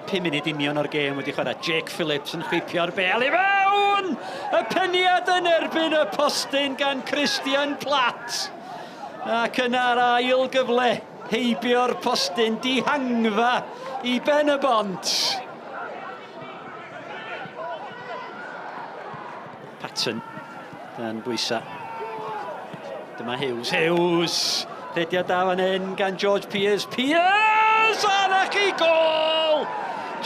5 munud union o'r gêm wedi chwarae. Jake Phillips yn chwipio'r bel i fewn! Y peniad yn erbyn y postyn gan Christian Platt. Ac yna'r ail gyfle, heibio'r postyn dihangfa i Pen-y-bont. Patton yn bwysa. Dyma Hughes. Rhediad da fan hyn gan George Pears. Pears! Arna chi gol!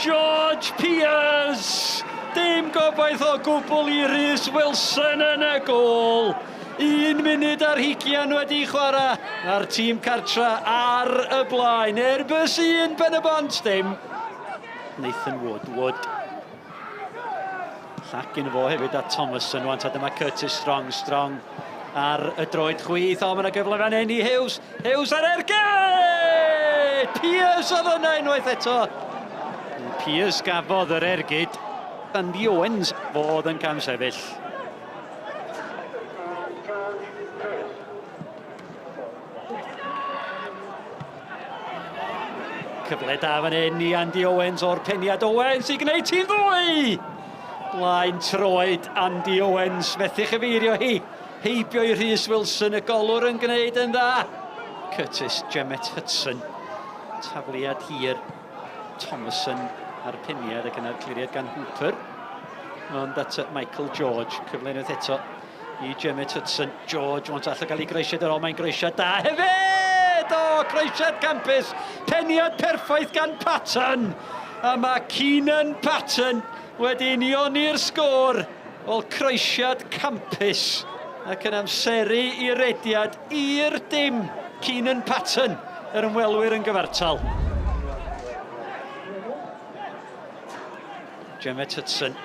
George Pears! Dim gobaith o gwbl i Rhys Wilson yn y gol. 1 munud ar 20 wedi chwarae. A'r tîm cartra ar y blaen. Airbus 1, Pen-y-bont dim. Nathan Wood. Llac yn fo hefyd a Thomason. Wan ta dyma Curtis Strong ar y droed chwith. O, mae'n gyfle fan hyn i Hughes. Hughes ar ergyd! Pears oedd yna unwaith eto. Pears gafodd yr ergyd. Andy Owens fodd yn cam sefyll. Cyfle da fan hyn i Andy Owens o'r peniad Owens i gwneud tîm ddwy! Blaen troed Andy Owens, methu chyfeirio hi. Heibio i Rhys Wilson, y golwr yn gwneud yn dda. Curtis Gemmet Hudson, tafliad hir. Thomason ar peniad ac yna'r cliriad gan Hooper. Ond at Michael George, cyflenwyd eto i Gemmet Hudson. George, want allai gael ei greisiad ar ôl, mae'n greisiad da hefyd! O, greisiad campus, peniad perffaith gan Patton. A mae Keenan Patton wedi unioni'r sgôr o'r croesiad campus. Ac yn amseru i rediad i'r dim. Keenan Patton, yr ymwelwyr yn gyfartal. Gemmet Hudson.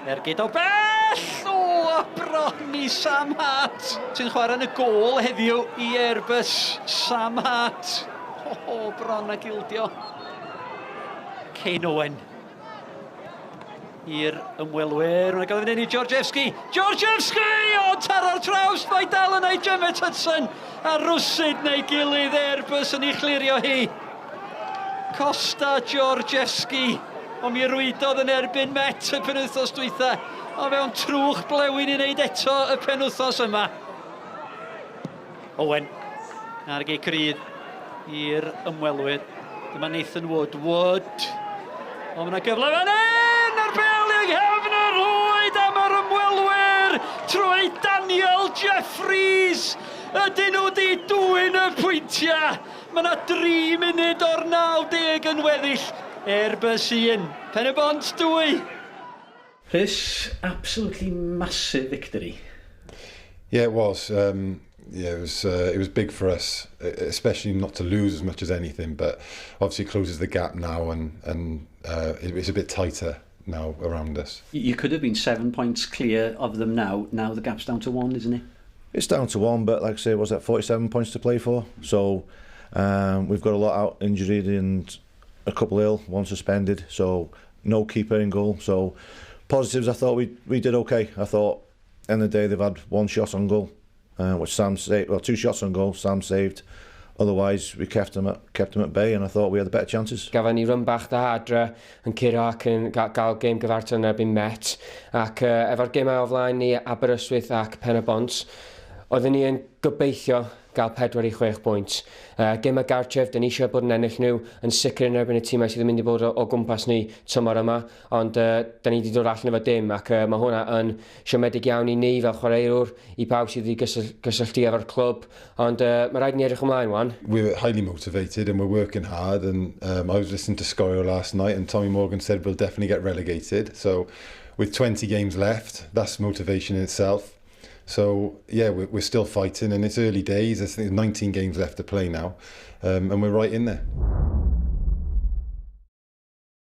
Ergyd o bell! O, a bron i Sam Hart. Sy'n chwarae yn y gôl heddiw i Airbus. Sam Hart. O, bron a gildio. Kane Owen. I'r ymwelwyr. Mae'n gael ei fynd i Georgievski. Georgievski! O, taro'r traws. Mae dal yn ei Gemmet Hudson. A rwsyd neu gilydd Airbus yn ei chlirio hi. Costa Georgievski. O mi rwydodd yn erbyn Met y penwythnos dwytha. O fewn trwch blewyn i wneud eto y penwythnos yma. Owen. Ar gei crydd i'r ymwelwyr. Dyma Nathan Wood. O, mae'na gyfle fan hyn! Ar bel i nghefn yr rwyd am yr ymwelwyr! Trwy Daniel Jeffries! Ydyn nhw di dwyn y pwyntiau! Mae'na 3 munud o'r 90 yn weddill. Airbus 1, Pen-y-bont 2. Chris, absolutely massive victory. Yeah, it was. It was big for us, especially not to lose as much as anything. But obviously, it closes the gap now, and it's a bit tighter now around us. You could have been 7 points clear of them now. Now the gap's down to 1, isn't it? It's down to 1, but like I say, was that 47 points to play for? So we've got a lot out injured and a couple ill, 1 suspended. So no keeper in goal. So positives, I thought we did okay. I thought end of the day they've had 1 shot on goal, which Sam saved. Well, 2 shots on goal, Sam saved. Otherwise, we kept them at bay, and I thought we had the better chances. Gafon ni run bach da adre yn curo ac yn gael gêm gyfartal yn erbyn Met. Ac efo'r gêmau o flaen ni Aberystwyth ac Pen-y-bont, oedden ni yn gobeithio gael 4 i 6 pwynt. Gêm y gartref, dyn ni eisiau bod yn ennill nhw, yn sicr yn erbyn y tîmau sydd yn mynd i bod o gwmpas ni tymor yma, ond dyn ni wedi dod allan efo dim, ac mae hwnna yn siomedig iawn i ni fel chwaraewr, i pawb sydd wedi gysylltu efo'r clwb, ond mae rhaid ni edrych ymlaen wan. We were highly motivated and we're working hard, and I was listening to Scoio last night, and Tommy Morgan said we'll definitely get relegated. So with 20 games left, that's motivation in itself. So yeah, we're still fighting, and it's early days. I think there's 19 games left to play now, and we're right in there.